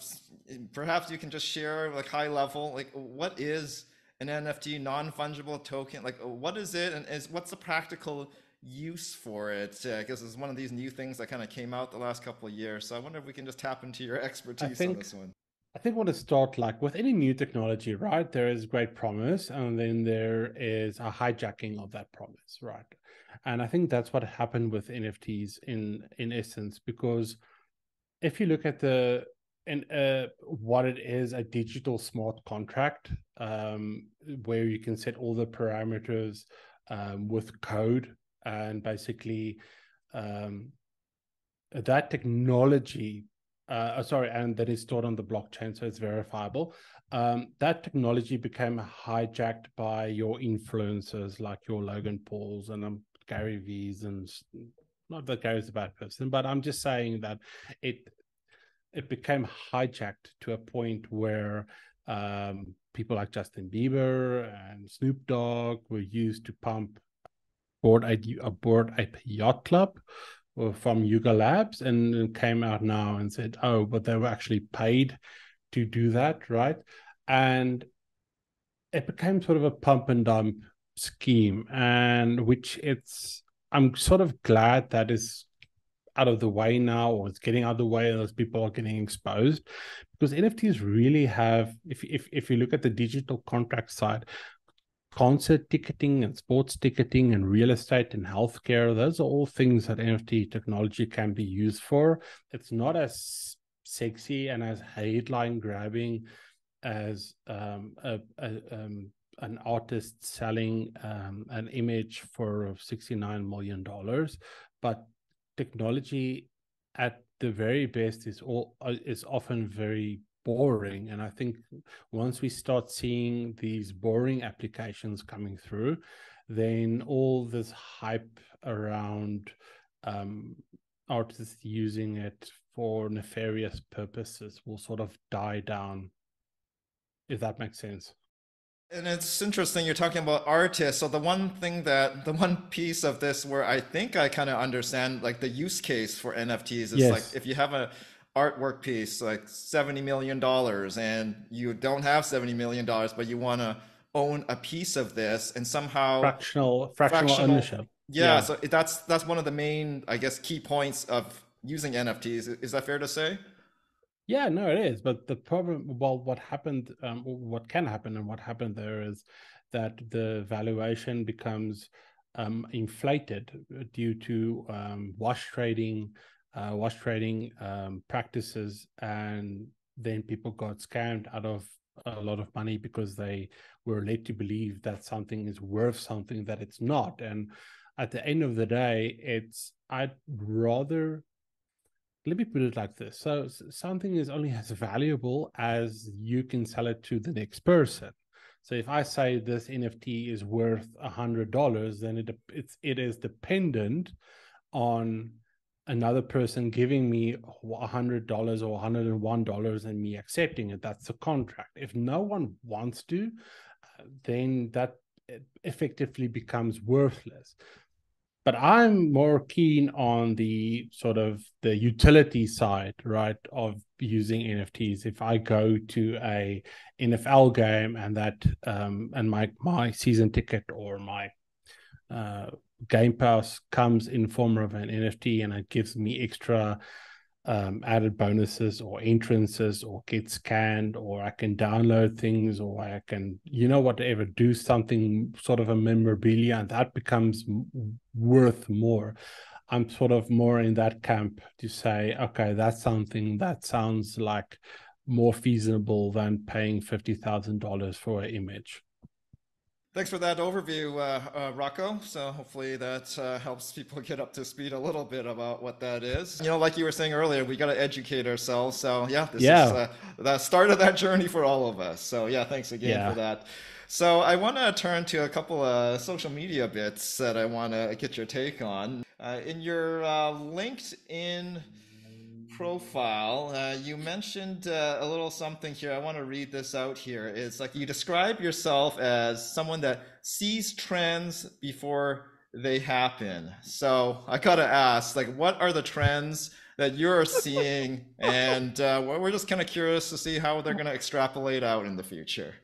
perhaps you can just share like high level, like what is an NFT non-fungible token? Like what is it, and what's the practical use for it? Because it's one of these new things that kind of came out the last couple of years. So I wonder if we can just tap into your I expertise on think this one. I think what to start, like with any new technology, right? There is great promise, and then there is a hijacking of that promise, right? And I think that's what happened with NFTs in essence, because if you look at the and what it is, a digital smart contract, where you can set all the parameters with code, and basically um, that technology, sorry, and that is stored on the blockchain, so it's verifiable. That technology became hijacked by your influencers like your Logan Pauls and Gary V's, and not that Gary's a bad person, but I'm just saying that it it became hijacked to a point where people like Justin Bieber and Snoop Dogg were used to pump aboard a yacht club from Yuga Labs, and came out now and said, oh, but they were actually paid to do that, right? And it became sort of a pump and dump scheme, and which I'm sort of glad that is out of the way now, or it's getting out of the way, and those people are getting exposed, because NFTs really have, if you look at the digital contract side, concert ticketing and sports ticketing and real estate and healthcare, those are all things that NFT technology can be used for. It's not as sexy and as headline grabbing as an artist selling an image for $69 million, but technology at the very best is often very boring. And I think once we start seeing these boring applications coming through, then all this hype around artists using it for nefarious purposes will sort of die down, if that makes sense. And it's interesting you're talking about artists. So the one piece of this where I think I kind of understand like the use case for NFTs is like Yes. if you have a artwork piece like $70 million and you don't have $70 million, but you want to own a piece of this and somehow Fractional fractional, ownership. yeah. Yeah. So that's one of the main, I guess, key points of using NFTs. Is that fair to say? Yeah, no, it is. But the problem, well, what happened, what can happen, and what happened there is that the valuation becomes inflated due to wash trading practices, and then people got scammed out of a lot of money because they were led to believe that something is worth something that it's not. And at the end of the day, I'd rather, let me put it like this. So something is only as valuable as you can sell it to the next person. So if I say this NFT is worth $100, then it is dependent on another person giving me $100 or $101 and me accepting it. That's the contract. If no one wants to, then that effectively becomes worthless. But I'm more keen on the sort of the utility side, right, of using NFTs. If I go to a NFL game and and my season ticket or my Game Pass comes in form of an NFT and it gives me extra added bonuses or entrances or get scanned, or I can download things, or I can, whatever, do something sort of a memorabilia, and that becomes worth more. I'm sort of more in that camp to say, okay, that's something that sounds like more feasible than paying $50,000 for an image. Thanks for that overview, Rocco. So hopefully that helps people get up to speed a little bit about what that is. Like you were saying earlier, we got to educate ourselves. So yeah, this is Yeah, the start of that journey for all of us. So yeah, thanks again for yeah. that. So I want to turn to a couple of social media bits that I want to get your take on. In your LinkedIn profile, you mentioned a little something here. I want to read this out here. It's like you describe yourself as someone that sees trends before they happen. So I gotta ask, like, what are the trends that you're seeing? And we're just kind of curious to see how they're going to extrapolate out in the future.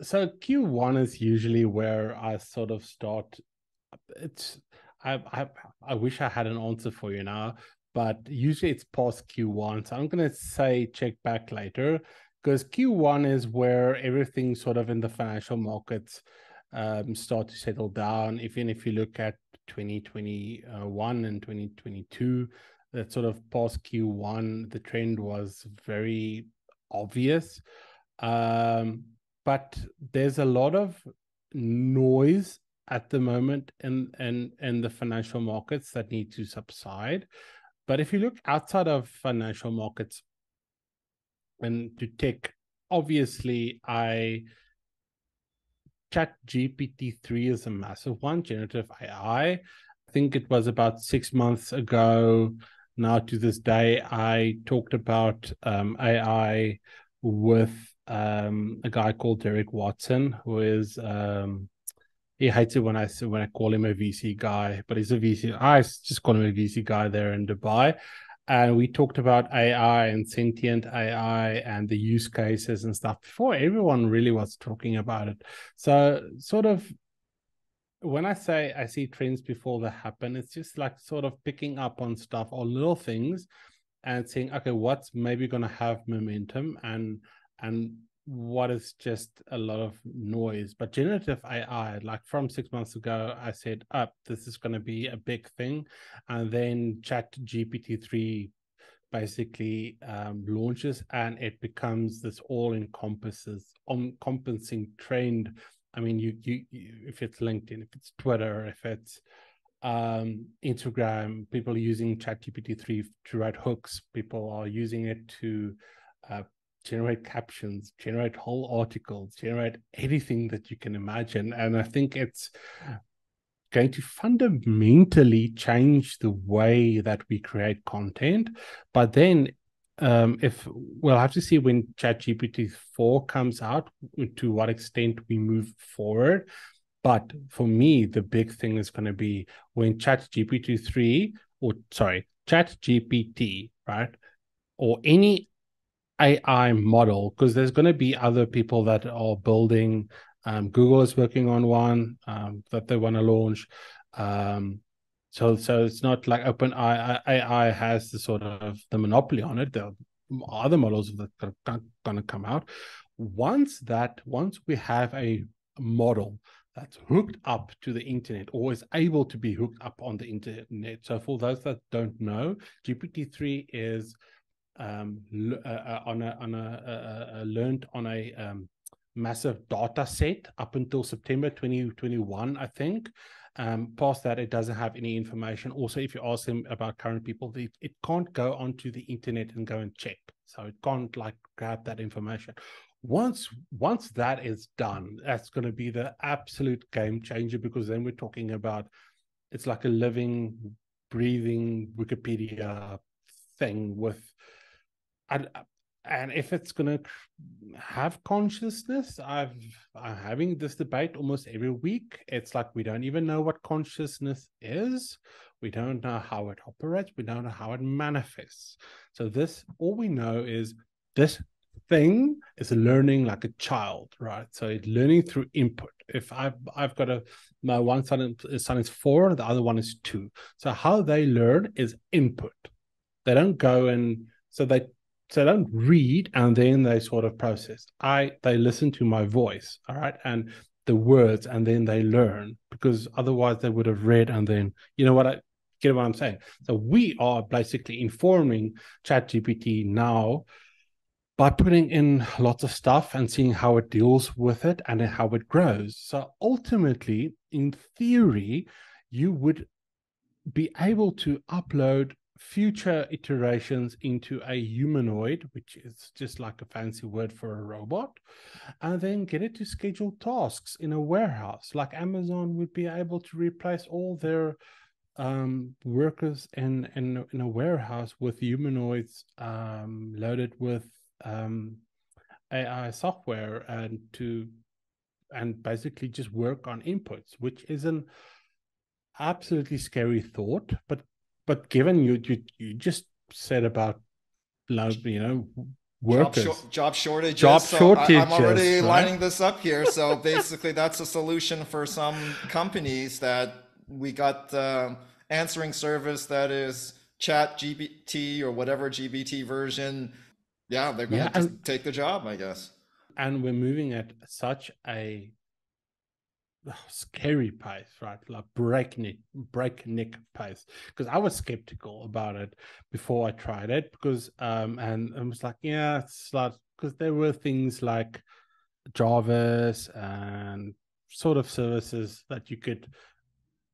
So Q1 is usually where I sort of start. It's I wish I had an answer for you now, but usually it's past Q1. So I'm gonna say check back later, because Q1 is where everything sort of in the financial markets start to settle down. Even if you look at 2021 and 2022, that sort of past Q1, the trend was very obvious. Um, but there's a lot of noise at the moment in the financial markets that need to subside. But if you look outside of financial markets and to tech, obviously I chat GPT-3 is a massive one, generative AI. I think it was about 6 months ago. Now to this day, I talked about AI with a guy called Derek Watson, who is he hates it when I call him a VC guy, but he's a VC. I just call him a VC guy there in Dubai. And we talked about AI and sentient AI and the use cases and stuff before everyone really was talking about it. So sort of when I say I see trends before they happen, it's just like sort of picking up on stuff or little things and saying, okay, what's maybe going to have momentum and what is just a lot of noise. But generative AI, like from 6 months ago, I said, up, this is going to be a big thing. And then Chat GPT-3 basically launches and it becomes this all-encompassing trend. I mean, you if it's LinkedIn, if it's Twitter, if it's Instagram, people are using ChatGPT-3 to write hooks. People are using it to generate captions, generate whole articles, generate anything that you can imagine. And I think it's going to fundamentally change the way that we create content. But then if we'll have to see when ChatGPT 4 comes out, to what extent we move forward. But for me, the big thing is going to be when ChatGPT 3, or sorry, ChatGPT, right? Or any AI model, because there's going to be other people that are building. Google is working on one that they want to launch. So it's not like AI has the sort of the monopoly on it. There are other models that are going to come out. Once we have a model that's hooked up to the internet or is able to be hooked up on the internet. So for those that don't know, GPT-3 is learned on a massive data set up until September 2021, I think. Past that, it doesn't have any information. Also, if you ask them about current people, it can't go onto the internet and go and check. So it can't like grab that information. Once that is done, that's going to be the absolute game changer, because then we're talking about, it's like a living, breathing Wikipedia thing with, and if it's going to have consciousness, I'm having this debate almost every week. It's like we don't even know what consciousness is. We don't know how it operates. We don't know how it manifests. So all we know is this thing is learning like a child, right? So it's learning through input. If I've got my one son is 4, the other one is 2. So how they learn is input. They don't go and they don't read and then they sort of process. They listen to my voice, all right, and the words, and then they learn, because otherwise they would have read and then, you know what, I get what I'm saying. So we are basically informing ChatGPT now by putting in lots of stuff and seeing how it deals with it and how it grows. So ultimately, in theory, you would be able to upload future iterations into a humanoid, which is just like a fancy word for a robot, and then get it to schedule tasks in a warehouse. Like Amazon would be able to replace all their workers in a warehouse with humanoids loaded with AI software, and basically just work on inputs, which is an absolutely scary thought. But given you just said about, you know, workers, Job shortages. job So I'm shortages, already right? lining this up here. So basically, that's a solution for some companies, that we got answering service that is Chat GPT or whatever GBT version. Yeah, they're Yeah, gonna just take the job, I guess. and we're moving at such a scary pace, right? Like breakneck pace. Because I was skeptical about it before I tried it, because and I was like, yeah, it's like, because there were things like Jarvis and sort of services that you could,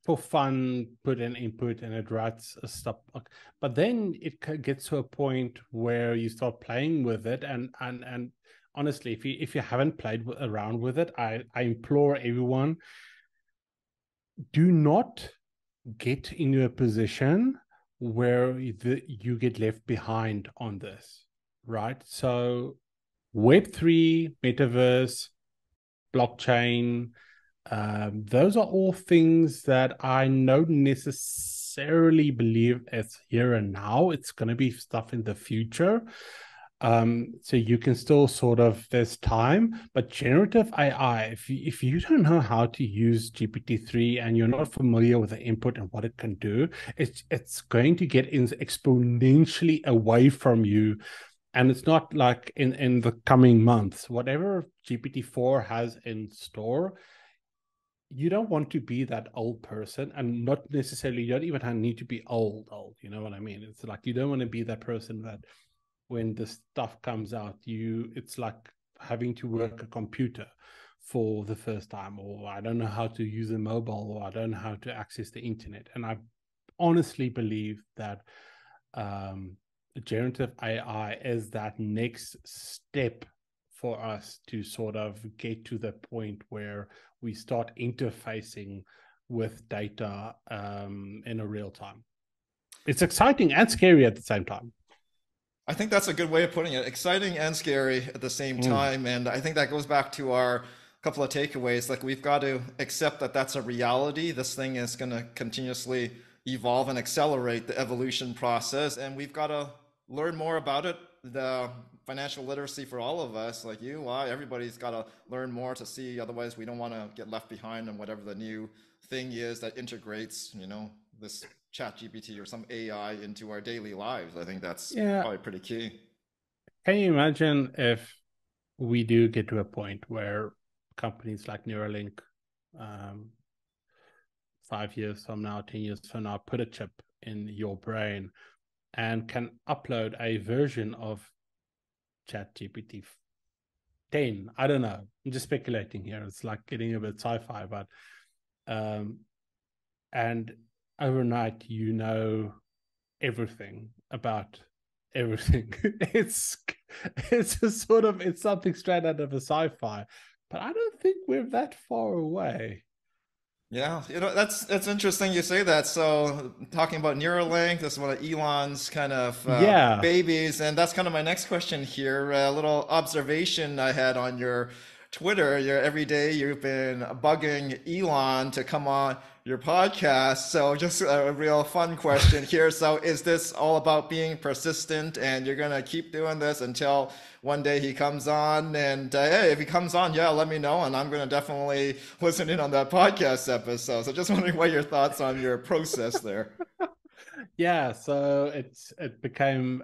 for fun, put in input and it writes stuff. But then it gets to a point where you start playing with it, and honestly, if you haven't played around with it, I implore everyone, do not get into a position where you get left behind on this, right? So Web3, metaverse, blockchain, those are all things that I don't necessarily believe it's here and now. It's going to be stuff in the future. So you can still sort of, there's time, but generative AI, if you don't know how to use GPT-3 and you're not familiar with the input and what it can do, it's going to get exponentially away from you. And it's not like in the coming months, whatever GPT-4 has in store, you don't want to be that old person, and not necessarily, you don't even need to be old, you know what I mean? It's like, you don't want to be that person that when the stuff comes out, it's like having to work a computer for the first time, or I don't know how to use a mobile, or I don't know how to access the internet. And I honestly believe that generative AI is that next step for us to sort of get to the point where we start interfacing with data in a real time. It's exciting and scary at the same time. I think that's a good way of putting it. Exciting and scary at the same Mm. time. And I think that goes back to our couple of takeaways. Like, we've got to accept that that's a reality. This thing is going to continuously evolve and accelerate the evolution process. And we've got to learn more about it. The financial literacy for all of us, like you, everybody's got to learn more to see. Otherwise, we don't want to get left behind on whatever the new thing is that integrates, this chat GPT or some AI into our daily lives. I think that's Yeah. probably pretty key. Can you imagine if we do get to a point where companies like Neuralink, um, 5 years from now, 10 years from now, put a chip in your brain and can upload a version of ChatGPT 10. I don't know. I'm just speculating here. It's like getting a bit sci-fi, but and overnight you know everything about everything. It's a sort of, it's something straight out of a sci-fi, but I don't think we're that far away. Yeah, that's interesting you say that. So talking about Neuralink, this is one of Elon's kind of Yeah. babies, and that's kind of my next question here. A little observation I had on your Twitter. Every day you've been bugging Elon to come on your podcast. So just a real fun question here. So is this all about being persistent, and you're gonna keep doing this until one day he comes on? And hey, if he comes on, yeah, let me know, and I'm gonna definitely listen in on that podcast episode. So just wondering what your thoughts on your process there. Yeah, so it became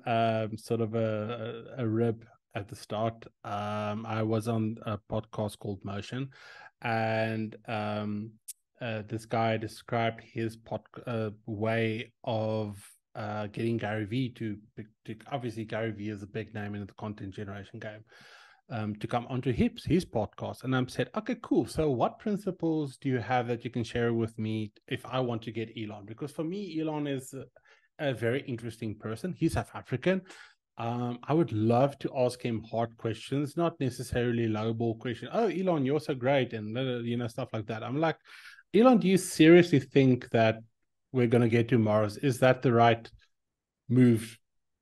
sort of a rib at the start. I was on a podcast called Motion, and this guy described his way of getting Gary Vee to obviously Gary Vee is a big name in the content generation game, to come onto his podcast. And I'm said, okay, cool. So what principles do you have that you can share with me if I want to get Elon? Because for me, Elon is a very interesting person. He's South African. I would love to ask him hard questions, not necessarily lowball questions. Oh, Elon, you're so great, and stuff like that. I'm like, Elon, do you seriously think that we're going to get to Mars? Is that the right move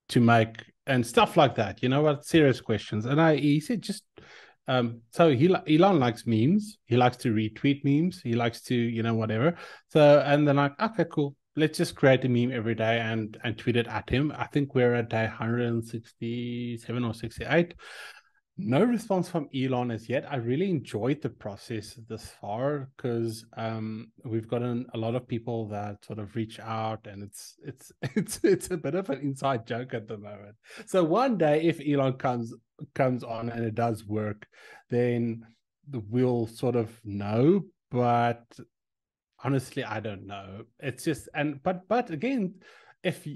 to make, and stuff like that? You know what? Serious questions. And he said, just so Elon likes memes. He likes to retweet memes. He likes to, whatever. So, and then like, okay, cool. Let's just create a meme every day and tweet it at him. I think we're at day 167 or 68. No response from Elon as yet. I really enjoyed the process this far because we've gotten a lot of people that sort of reach out, and it's a bit of an inside joke at the moment. So one day, if Elon comes on and it does work, then we'll sort of know. But honestly, I don't know. It's just, but again, if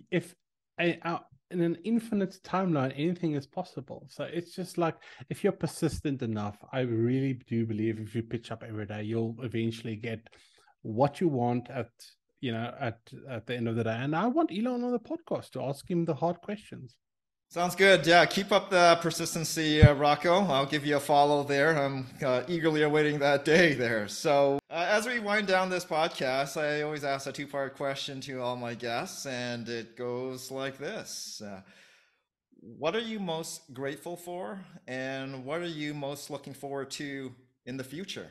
in an infinite timeline, anything is possible. So it's just like, if you're persistent enough, I really do believe if you pitch up every day, you'll eventually get what you want at the end of the day. And I want Elon on the podcast to ask him the hard questions. Sounds good. Yeah, keep up the persistency, Rocco. I'll give you a follow there. I'm eagerly awaiting that day there. So, as we wind down this podcast, I always ask a two-part question to all my guests, and it goes like this. What are you most grateful for, and what are you most looking forward to in the future?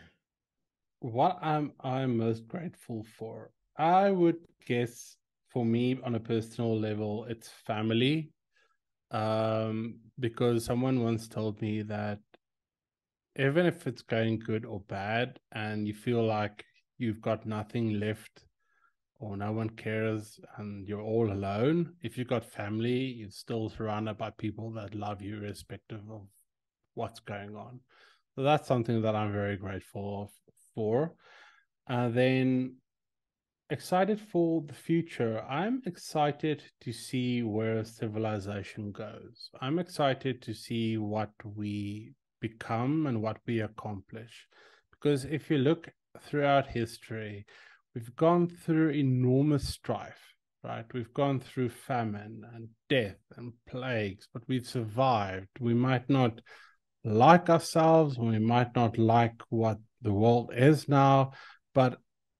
What I'm most grateful for, I would guess, for me on a personal level, it's family. Because someone once told me that even if it's going good or bad and you feel like you've got nothing left or no one cares and you're all alone, if you've got family, you're still surrounded by people that love you irrespective of what's going on. So that's something that I'm very grateful for. Then excited for the future. I'm excited to see where civilization goes. I'm excited to see what we become and what we accomplish. Because if you look throughout history, we've gone through enormous strife, right? We've gone through famine and death and plagues, but we've survived. We might not like ourselves, we might not like what the world is now, but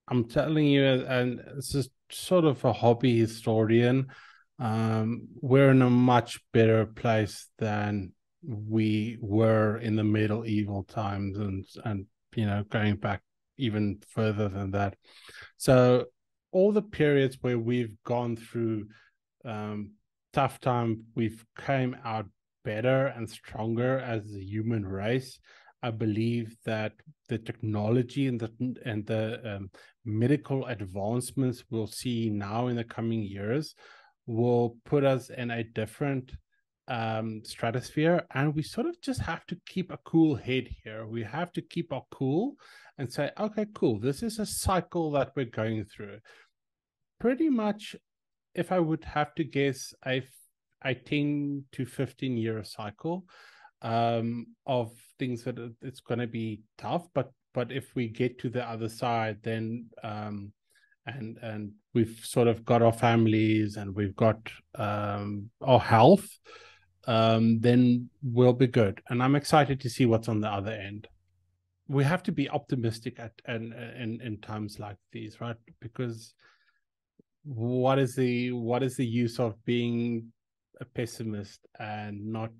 I'm telling you, and this is sort of a hobby historian, we're in a much better place than we were in the medieval times, and going back even further than that. So all the periods where we've gone through tough time, we've came out better and stronger as a human race. I believe that the technology and the medical advancements we'll see now in the coming years will put us in a different stratosphere, and we sort of just have to keep a cool head here. We have to keep our cool and say, okay, cool, this is a cycle that we're going through. Pretty much if I would have to guess, a 10 to 15 year cycle of things that it's going to be tough, but if we get to the other side, then and we've sort of got our families and we've got our health, then we'll be good. And I'm excited to see what's on the other end. We have to be optimistic in times like these, right? Because what is the use of being a pessimist and not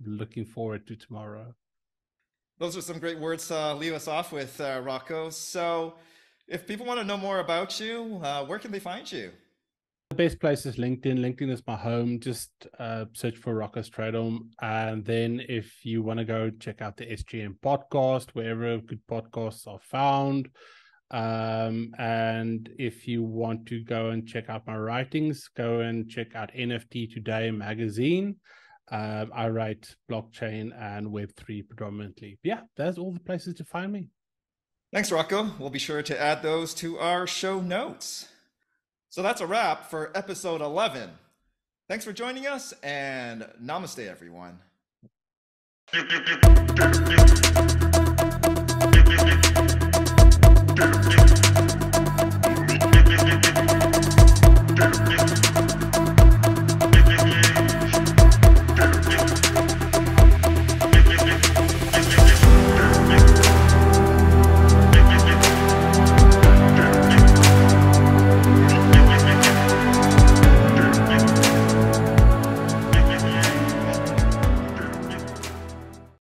looking forward to tomorrow? Those are some great words to leave us off with, Rocco. So, if people want to know more about you, where can they find you? The best place is LinkedIn. LinkedIn is my home. Just search for Rocco Strydom. And then if you want to go check out the SGM podcast, wherever good podcasts are found. And if you want to go and check out my writings, go and check out NFT Today Magazine. I write blockchain and Web3 predominantly. Yeah, that's all the places to find me. Thanks, Rocco. We'll be sure to add those to our show notes. So that's a wrap for episode 11. Thanks for joining us, and namaste, everyone.